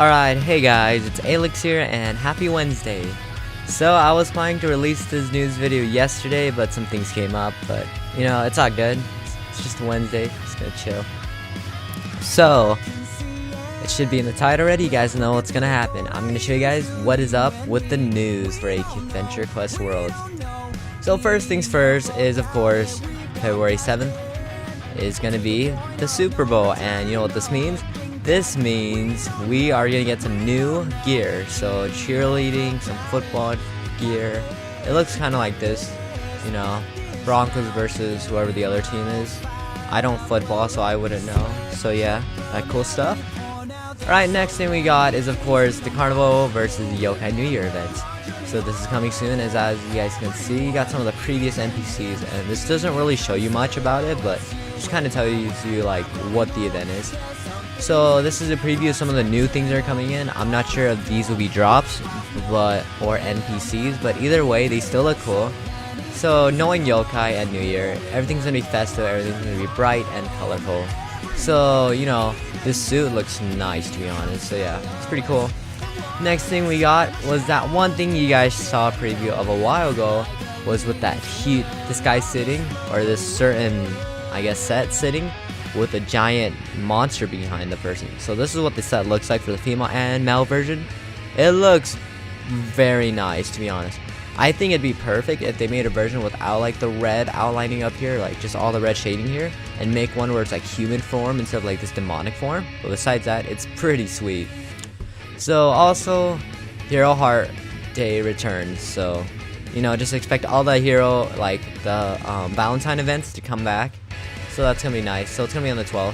Alright, hey guys, it's Aelx here and happy Wednesday. So I was planning to release this news video yesterday, but some things came up, but you know, it's all good. It's just a Wednesday, just gonna chill. So, it should be in the title already, you guys know what's gonna happen. I'm gonna show you guys what is up with the news for Adventure Quest World. So first things first is, of course, February 7th is gonna be the Super Bowl, and you know what this means? This means we are gonna get some new gear, so cheerleading, some football gear. It looks kind of like this, you know, Broncos versus whoever the other team is. I don't football, so I wouldn't know. So yeah, that cool stuff. Alright, next thing we got is, of course, the Carnaval versus the Yokai New Year event. So this is coming soon, as you guys can see, you got some of the previous NPCs, and this doesn't really show you much about it, but just kind of tell you like what the event is. So this is a preview of some of the new things that are coming in. I'm not sure if these will be drops or NPCs, but either way, they still look cool. So knowing Yokai and New Year, everything's gonna be festive, everything's gonna be bright and colorful. So, you know, this suit looks nice, to be honest. So yeah, it's pretty cool. Next thing we got was that one thing you guys saw a preview of a while ago, was with that this guy sitting, or this certain, I guess, set sitting with a giant monster behind the person. So this is what the set looks like for the female and male version. It looks very nice, to be honest. I think it'd be perfect if they made a version without like the red outlining up here, like just all the red shading here, and make one where it's like human form instead of like this demonic form. But besides that, it's pretty sweet. So also, Hero Heart Day returns, so you know, just expect all the hero, like the Valentine events to come back. So that's gonna be nice. So it's gonna be on the 12th.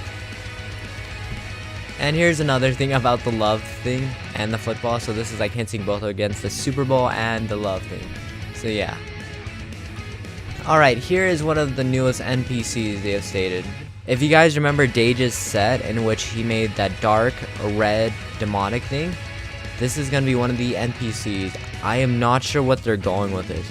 And here's another thing about the love thing and the football. So this is like hinting both against the Super Bowl and the love thing. So yeah. Alright, here is one of the newest NPCs they have stated. If you guys remember Dage's set, in which he made that dark red demonic thing, this is gonna be one of the NPCs. I am not sure what they're going with this,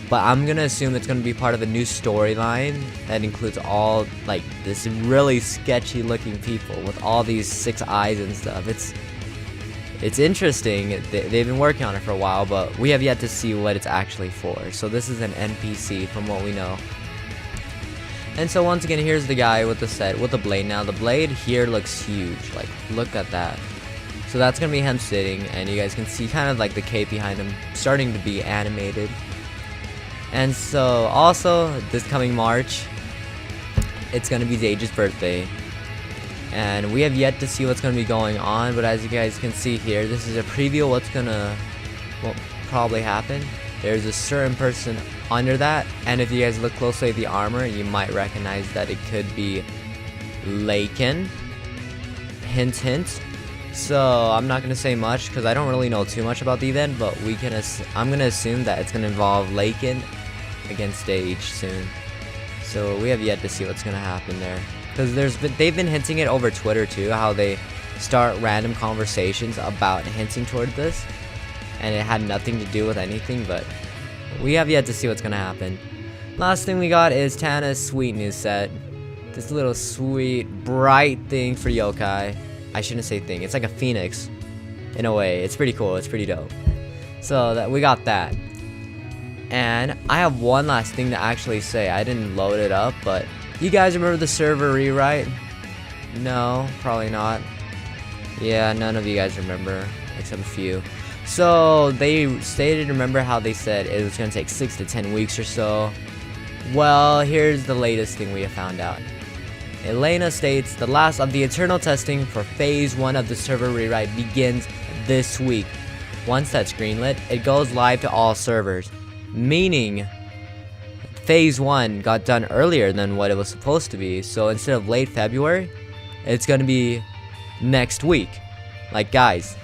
but I'm gonna assume it's gonna be part of a new storyline that includes all like this really sketchy looking people with all these 6 eyes and stuff. It's interesting. They've been working on it for a while, but we have yet to see what it's actually for. So this is an NPC from what we know. And so once again, here's the guy with the set with the blade. Now the blade here looks huge. Like, look at that. So that's gonna be him sitting, and you guys can see kind of like the cape behind him starting to be animated. And so also this coming March, it's gonna be Dage's birthday, and we have yet to see what's gonna be going on, but as you guys can see here, this is a preview of what probably happen. There's a certain person under that, and if you guys look closely at the armor, you might recognize that it could be Laken. Hint hint. So I'm not gonna say much because I don't really know too much about the event, but I'm gonna assume that it's gonna involve Laken against Dage soon. So we have yet to see what's gonna happen there, because they've been hinting it over Twitter too, how they start random conversations about hinting toward this, and it had nothing to do with anything, but we have yet to see what's gonna happen. Last thing we got is Tana's sweet new set. This little sweet bright thing for Yokai. I shouldn't say thing, it's like a phoenix in a way. It's pretty cool, it's pretty dope. So we got that. And I have one last thing to actually say. I didn't load it up, but you guys remember the server rewrite? No, probably not. Yeah, none of you guys remember, except a few. So they stated, remember how they said it was gonna take 6 to 10 weeks or so? Well, here's the latest thing we have found out. Elena states the last of the internal testing for phase 1 of the server rewrite begins this week. Once that's greenlit, it goes live to all servers, meaning phase 1 got done earlier than what it was supposed to be. So instead of late February, it's gonna be next week. Like, guys,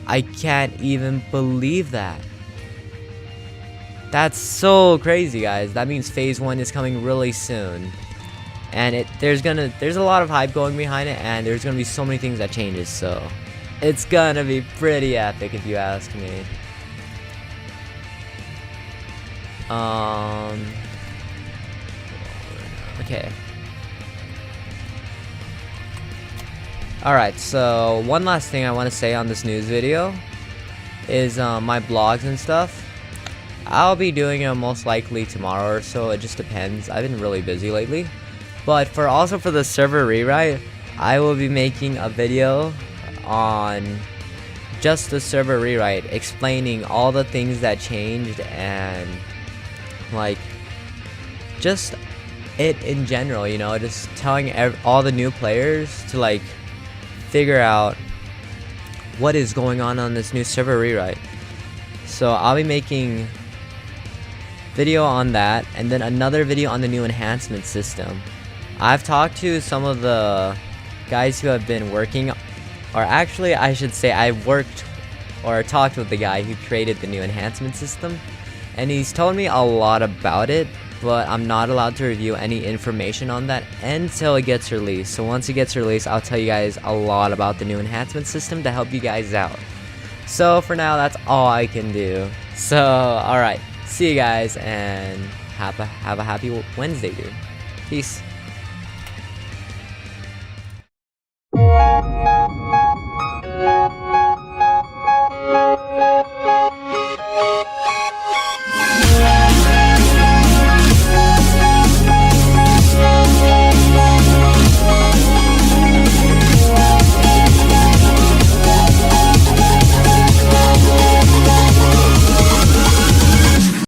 I can't even believe that. That's so crazy, guys. That means phase 1 is coming really soon. And there's a lot of hype going behind it, and there's gonna be so many things that changes, so it's gonna be pretty epic if you ask me. Okay. Alright, so one last thing I want to say on this news video is my blogs and stuff. I'll be doing it most likely tomorrow or so, it just depends. I've been really busy lately. But for the server rewrite, I will be making a video on just the server rewrite, explaining all the things that changed and like just it in general, you know, just telling all the new players to like figure out what is going on this new server rewrite. So I'll be making video on that, and then another video on the new enhancement system. I've talked to some of the guys who have been working, or actually I should say I've worked or talked with the guy who created the new enhancement system, and he's told me a lot about it, but I'm not allowed to review any information on that until it gets released. So once it gets released, I'll tell you guys a lot about the new enhancement system to help you guys out. So for now, that's all I can do. So alright, see you guys, and have a happy Wednesday, dude. Peace.